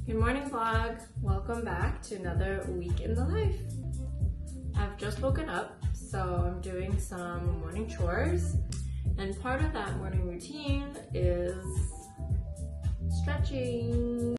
Good morning vlog. Welcome back to another week in the life. I've just woken up, so I'm doing some morning chores, and part of that morning routine is stretching.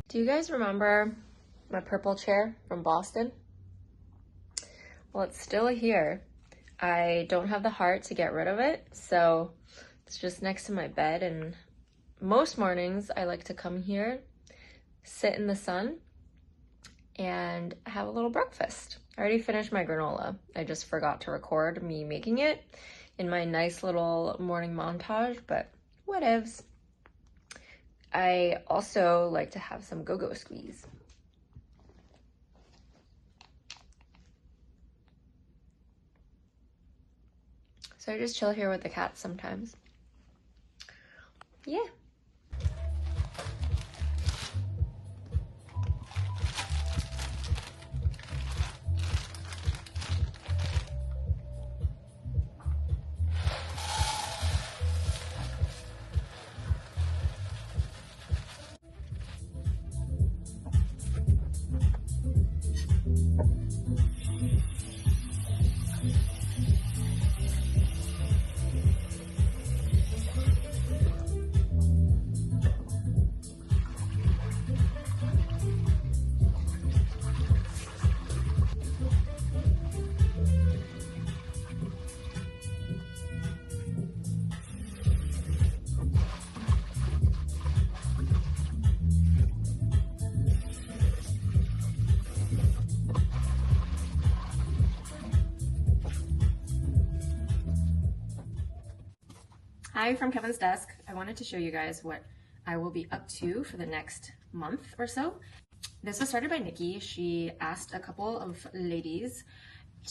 Do you guys remember my purple chair from Boston? Well, it's still here. I don't have the heart to get rid of it, so it's just next to my bed, and most mornings I like to come here, sit in the sun, and have a little breakfast. I already finished my granola. I just forgot to record me making it in my nice little morning montage, but whatevs. I also like to have some go-go squeeze. So I just chill here with the cats sometimes. Yeah. Hi from Kevin's desk. I wanted to show you guys what I will be up to for the next month or so. This was started by Nikki. She asked a couple of ladies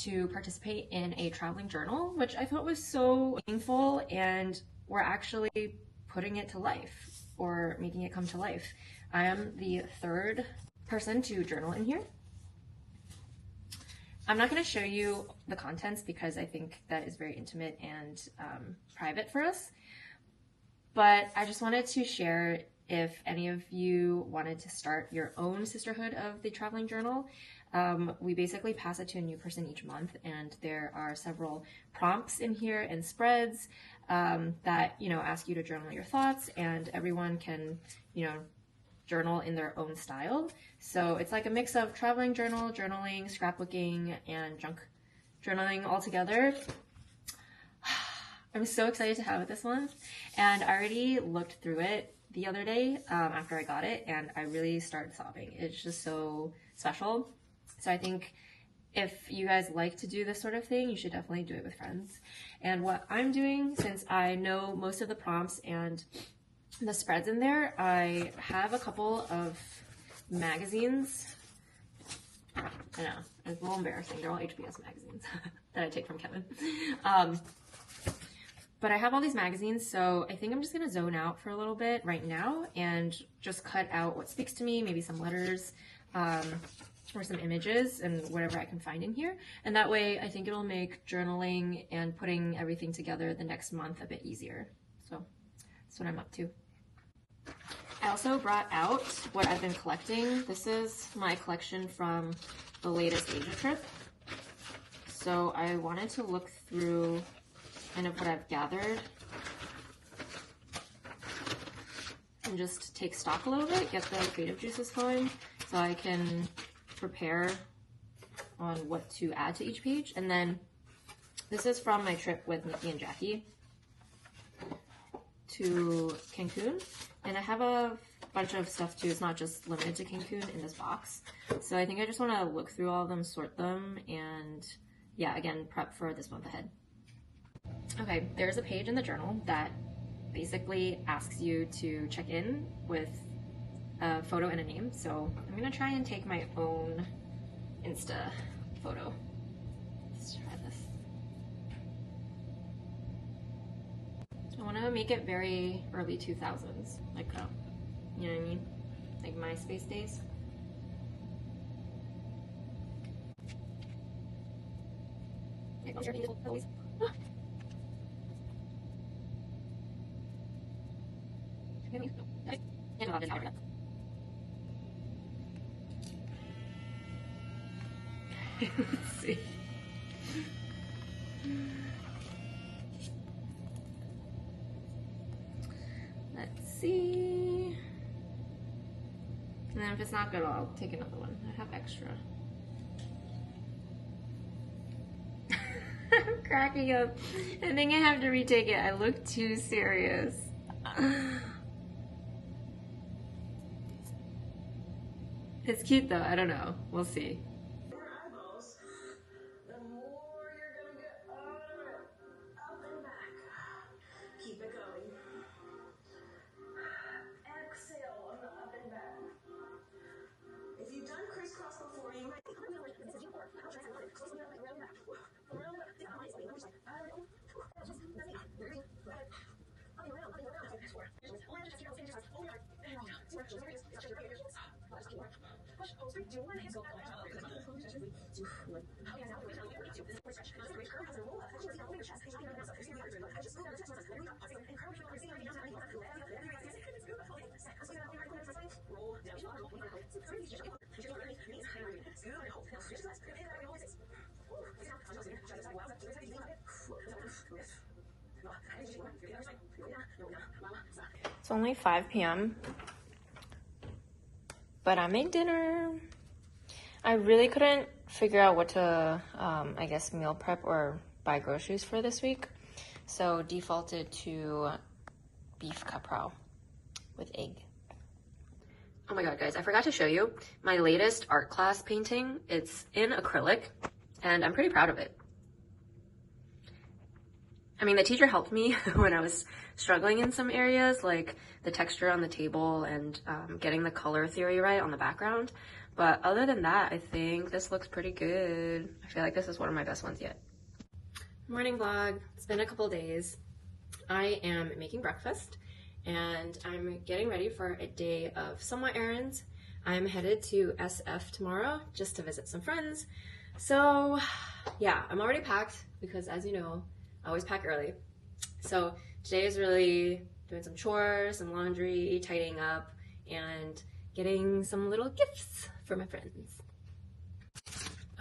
to participate in a traveling journal, which I thought was so meaningful, and we're actually putting it to life, or making it come to life. I am the third person to journal in here. I'm not going to show you the contents because I think that is very intimate and private for us, but I just wanted to share if any of you wanted to start your own sisterhood of the traveling journal. We basically pass it to a new person each month, and there are several prompts in here and spreads that, ask you to journal your thoughts, and everyone can, journal in their own style. So it's like a mix of traveling journal, journaling, scrapbooking, and junk journaling all together. I'm so excited to have it this month, and I already looked through it the other day after I got it, and I really started sobbing. It's just so special. So I think if you guys like to do this sort of thing, you should definitely do it with friends. And what I'm doing, since I know most of the prompts and the spreads in there, I have a couple of magazines. I know, it's a little embarrassing. They're all HBS magazines that I take from Kevin. But I have all these magazines, so I think I'm just gonna zone out for a little bit right now and just cut out what speaks to me, maybe some letters, or some images and whatever I can find in here. And that way I think it'll make journaling and putting everything together the next month a bit easier. So that's what I'm up to. I also brought out what I've been collecting. This is my collection from the latest Asia trip. So I wanted to look through kind of what I've gathered and just take stock a little bit, get the creative juices flowing so I can prepare on what to add to each page. And then this is from my trip with Nikki and Jackie to Cancun, and I have a bunch of stuff too. It's not just limited to Cancun in this box, so I think I just want to look through all of them, sort them, and yeah, again, prep for this month ahead. Okay, there's a page in the journal that basically asks you to check in with a photo and a name, so I'm gonna try and take my own Insta photo. Let's try this. I want to make it very early 2000s, like you know what I mean? Like MySpace days. Let's see. Let's see. And then if it's not good, I'll take another one. I have extra. I'm cracking up. I think I have to retake it. I look too serious. It's cute though. I don't know. We'll see. Keep it going. Exhale on the up and back. If you've done crisscross before, you might. It's only 5 p.m. but I made dinner. I really couldn't figure out what to, I guess, meal prep or buy groceries for this week. So defaulted to beef caprao with egg. Oh my god, guys, I forgot to show you my latest art class painting. It's in acrylic, and I'm pretty proud of it. I mean, the teacher helped me when I was struggling in some areas, like the texture on the table and getting the color theory right on the background. But other than that, I think this looks pretty good. I feel like this is one of my best ones yet. Morning vlog. It's been a couple days. I am making breakfast and I'm getting ready for a day of somewhat errands. I'm headed to SF tomorrow just to visit some friends. So yeah, I'm already packed because, as you know, I always pack early. So today is really doing some chores, some laundry, tidying up, and getting some little gifts for my friends.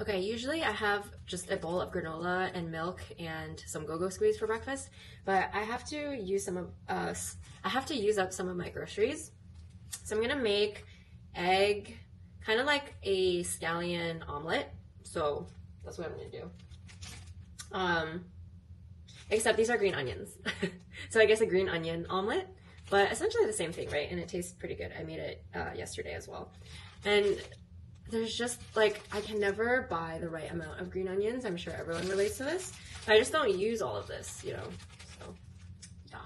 Okay, usually I have just a bowl of granola and milk and some go-go squeeze for breakfast, but I have to use up some of my groceries. So I'm gonna make egg, kind of like a scallion omelet. So that's what I'm gonna do. Except these are green onions. So I guess a green onion omelet, but essentially the same thing, right? And it tastes pretty good. I made it yesterday as well. And there's just like, I can never buy the right amount of green onions. I'm sure everyone relates to this. But I just don't use all of this, you know, so yeah.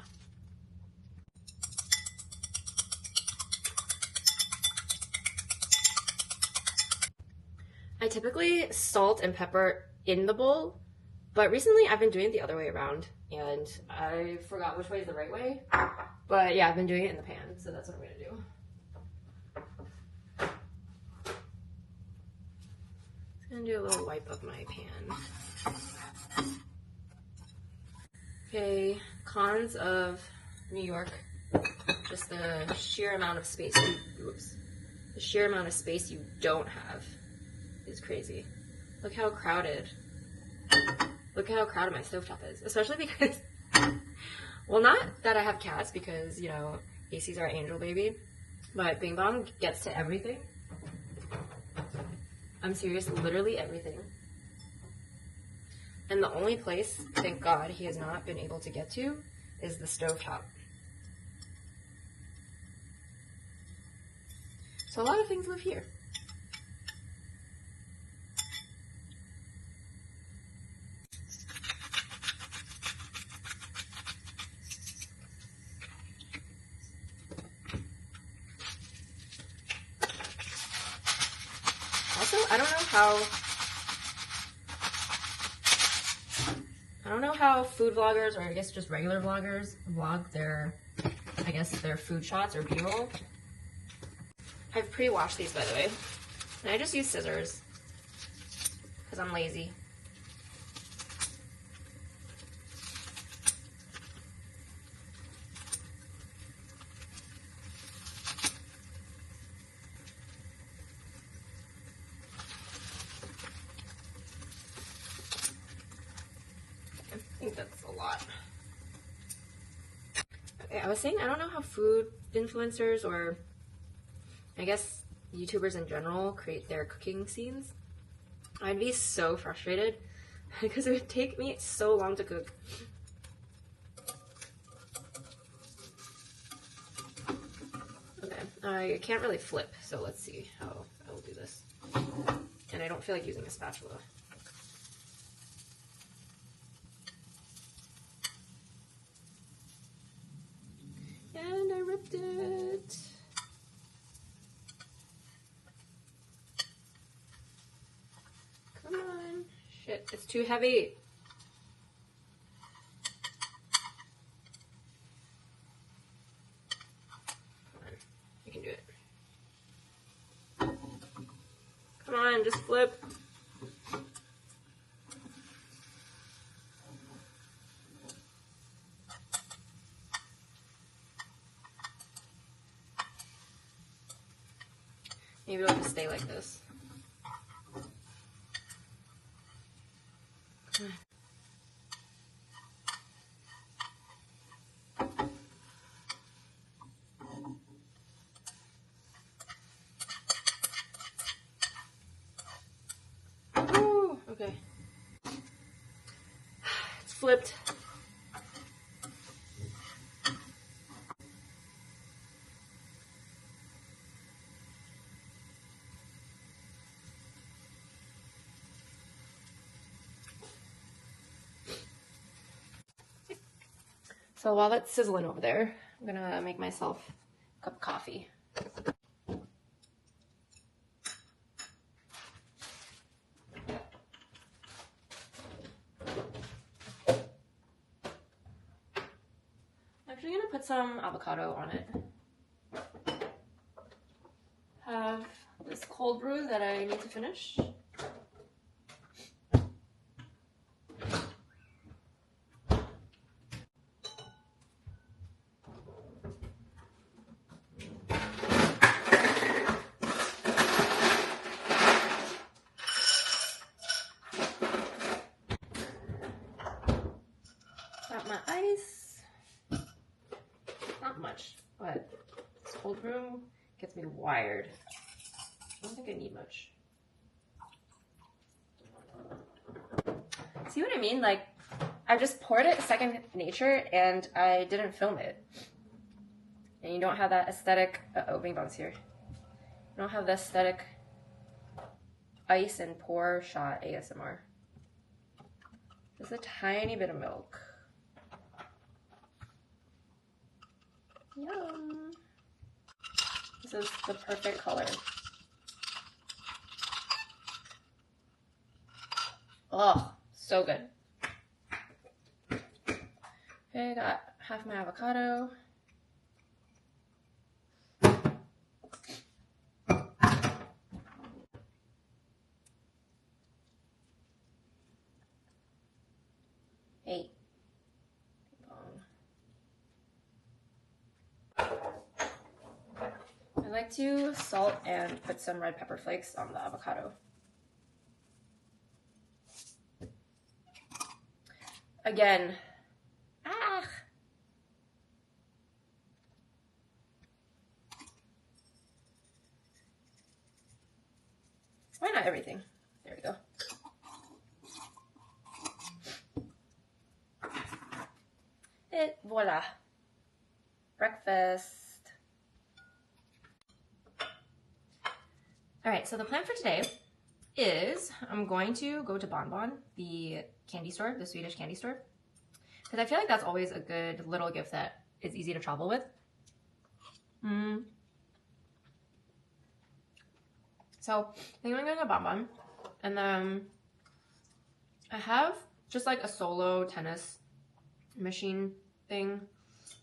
I typically salt and pepper in the bowl, but recently I've been doing it the other way around and I forgot which way is the right way. But yeah, I've been doing it in the pan, so that's what I'm gonna do. I'm gonna do a little wipe of my pan. Okay, cons of New York, just the sheer amount of space the sheer amount of space you don't have is crazy. Look how crowded my stovetop is, especially because, well, not that I have cats because, you know, AC's our angel baby, but Bing Bong gets to everything. I'm serious, literally everything. And the only place, thank God, he has not been able to get to is the stovetop. So a lot of things live here. I don't know how food vloggers, or I guess just regular vloggers, vlog their, I guess, their food shots or B-roll. I've pre-washed these, by the way. And I just use scissors because I'm lazy. I think that's a lot. Okay, I was saying I don't know how food influencers, or I guess YouTubers in general, create their cooking scenes. I'd be so frustrated because it would take me so long to cook. Okay, I can't really flip, so let's see how I will do this. And I don't feel like using a spatula. And I ripped it. Come on. Shit, it's too heavy. Come on, you can do it. Come on, just flip. Maybe it'll just stay like this. Ooh, okay. It's flipped. So while that's sizzling over there, I'm gonna make myself a cup of coffee. I'm actually gonna put some avocado on it. Have this cold brew that I need to finish. Got my ice. Not much, but this cold brew gets me wired. I don't think I need much. See what I mean? Like, I just poured it second nature and I didn't film it. And you don't have that aesthetic, Bing Bong's here. You don't have the aesthetic ice and pour shot ASMR. Just a tiny bit of milk. Yum. This is the perfect color. Oh, so good. Okay, got half my avocado. Hey. I like to salt and put some red pepper flakes on the avocado. Again, why not everything? There we go. Voila. Breakfast. All right, so the plan for today is I'm going to go to Bon Bon, the candy store, the Swedish candy store, because I feel like that's always a good little gift that is easy to travel with. So So I think I'm getting a bonbon. And then I have just like a solo tennis machine thing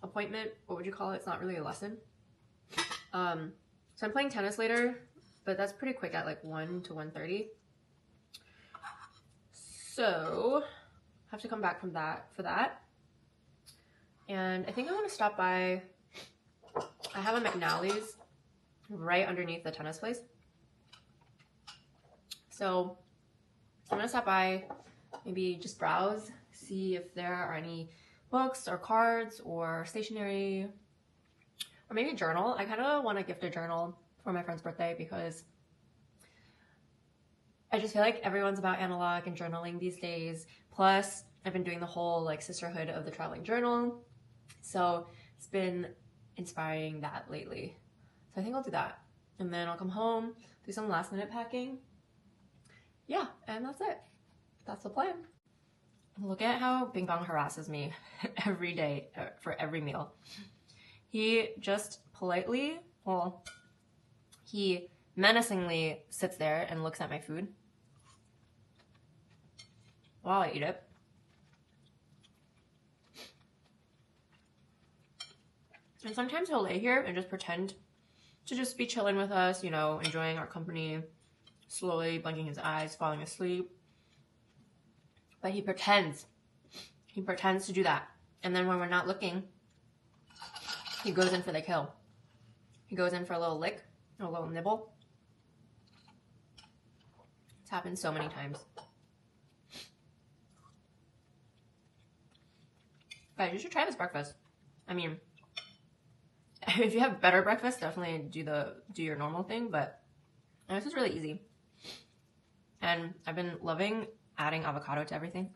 appointment. What would you call it? It's not really a lesson. So I'm playing tennis later, but that's pretty quick at like 1 to 1:30. So I have to come back from that for that. And I think I want to stop by, I have a McNally's right underneath the tennis place. So I'm gonna stop by, maybe just browse, see if there are any books or cards or stationery, or maybe a journal. I kind of want to gift a journal for my friend's birthday because I just feel like everyone's about analog and journaling these days. Plus, I've been doing the whole like sisterhood of the traveling journal. So it's been inspiring that lately. So I think I'll do that. And then I'll come home, do some last minute packing. Yeah, and that's it. That's the plan. Look at how Bing Bong harasses me every day for every meal. He just politely, well, he menacingly sits there and looks at my food while I eat it. And sometimes he'll lay here and just pretend to just be chilling with us, you know, enjoying our company, slowly blinking his eyes, falling asleep. But he pretends to do that. And then when we're not looking, he goes in for the kill. He goes in for a little lick, a little nibble. It's happened so many times. Guys, you should try this breakfast. I mean, if you have better breakfast, definitely do your normal thing, but this is really easy. And I've been loving adding avocado to everything.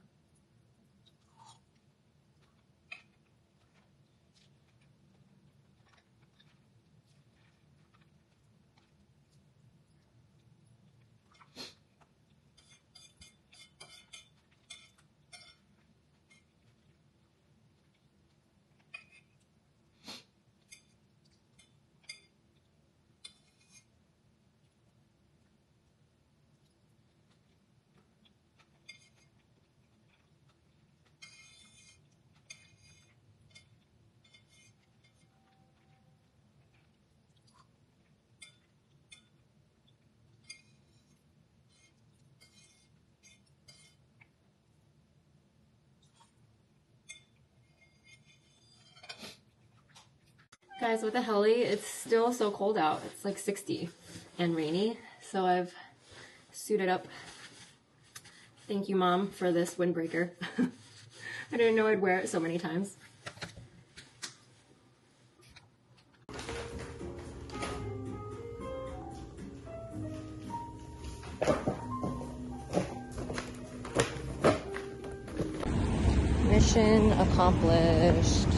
Guys, with the heli, it's still so cold out. It's like 60 and rainy, so I've suited up. Thank you, Mom, for this windbreaker. I didn't know I'd wear it so many times. Mission accomplished.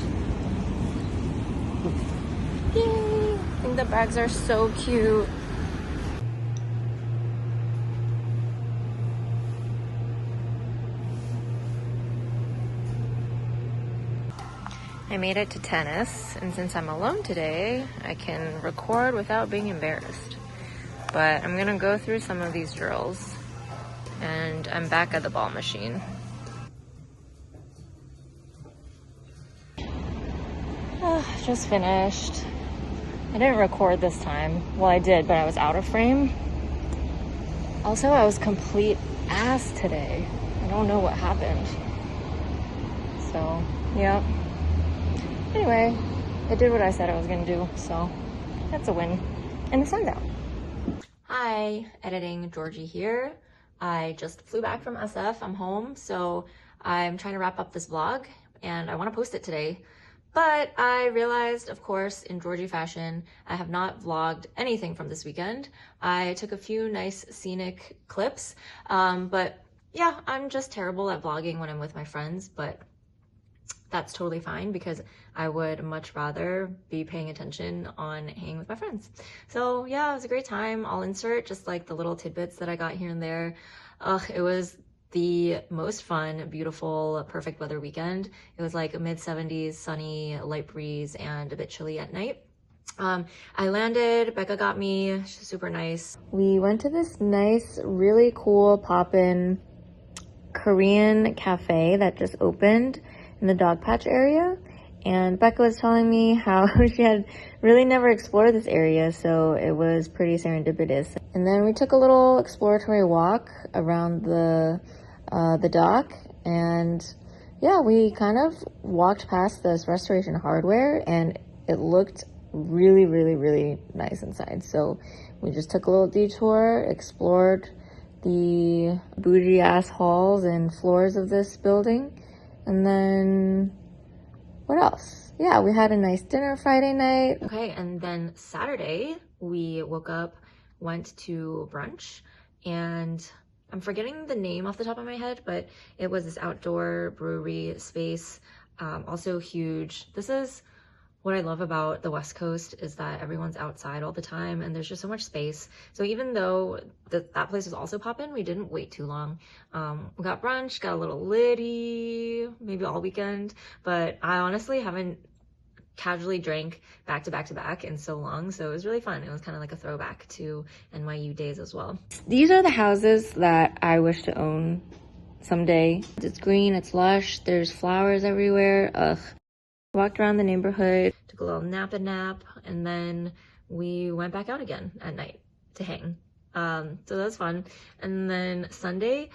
Yay! I think the bags are so cute. I made it to tennis, and since I'm alone today, I can record without being embarrassed. But I'm gonna go through some of these drills, and I'm back at the ball machine. Just finished. I didn't record this time. Well, I did, but I was out of frame. Also, I was complete ass today. I don't know what happened. So, yeah. Anyway, I did what I said I was gonna do, so that's a win. And the sun's out. Hi, editing Georgie here. I just flew back from SF. I'm home, so I'm trying to wrap up this vlog, and I want to post it today. But I realized, of course, in Georgie fashion, I have not vlogged anything from this weekend. I took a few nice scenic clips, but yeah, I'm just terrible at vlogging when I'm with my friends, but that's totally fine because I would much rather be paying attention on hanging with my friends. So yeah, it was a great time. I'll insert just like the little tidbits that I got here and there. It was the most fun, beautiful, perfect weather weekend. It was like a mid-70s, sunny, light breeze, and a bit chilly at night. I landed, Becca got me, she's super nice. We went to this nice, really cool pop-in Korean cafe that just opened in the Dogpatch area. And Becca was telling me how she had really never explored this area, so it was pretty serendipitous. And then we took a little exploratory walk around the dock, and yeah, we kind of walked past this Restoration Hardware, and it looked really, really, really nice inside. So we just took a little detour, explored the bougie ass halls and floors of this building, and then what else? Yeah, we had a nice dinner Friday night. Okay, and then Saturday we woke up, went to brunch, and I'm forgetting the name off the top of my head, but it was this outdoor brewery space, also huge. This is what I love about the West Coast, is that everyone's outside all the time and there's just so much space. So even though that place was also poppin', we didn't wait too long. We got brunch, got a little litty, maybe all weekend, but I honestly haven't casually drank back to back to back in so long, so it was really fun. It was kind of like a throwback to NYU days as well. These are the houses that I wish to own someday. It's green, it's lush, there's flowers everywhere. Ugh. Walked around the neighborhood, took a little nap, and then we went back out again at night to hang. So that was fun. And then Sunday,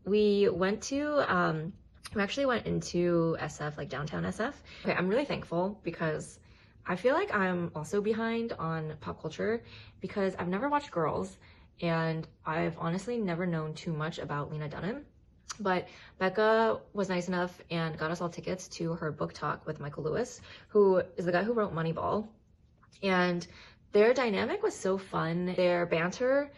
we actually went into SF, like downtown SF. Okay, I'm really thankful because I feel like I'm also behind on pop culture because I've never watched Girls, and I've honestly never known too much about Lena Dunham. But Becca was nice enough and got us all tickets to her book talk with Michael Lewis, who is the guy who wrote Moneyball. And their dynamic was so fun. Their banter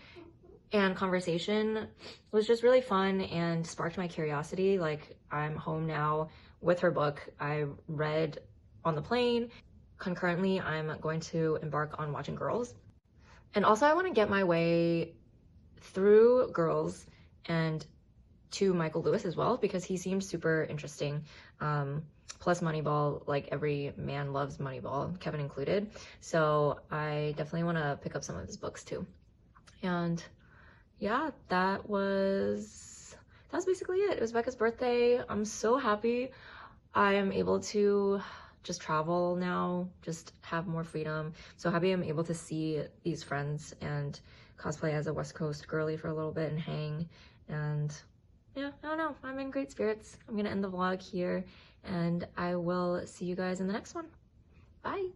and conversation was just really fun and sparked my curiosity. Like, I'm home now with her book. I read on the plane. Concurrently, I'm going to embark on watching Girls. And also I want to get my way through Girls and to Michael Lewis as well, because he seems super interesting. Plus Moneyball, like every man loves Moneyball, Kevin included. So I definitely want to pick up some of his books too. And yeah, that was basically it. It was Becca's birthday. I'm so happy I am able to just travel now, just have more freedom. So happy I'm able to see these friends and cosplay as a West Coast girly for a little bit and hang. And yeah, I don't know, I'm in great spirits. I'm gonna end the vlog here and I will see you guys in the next one. Bye.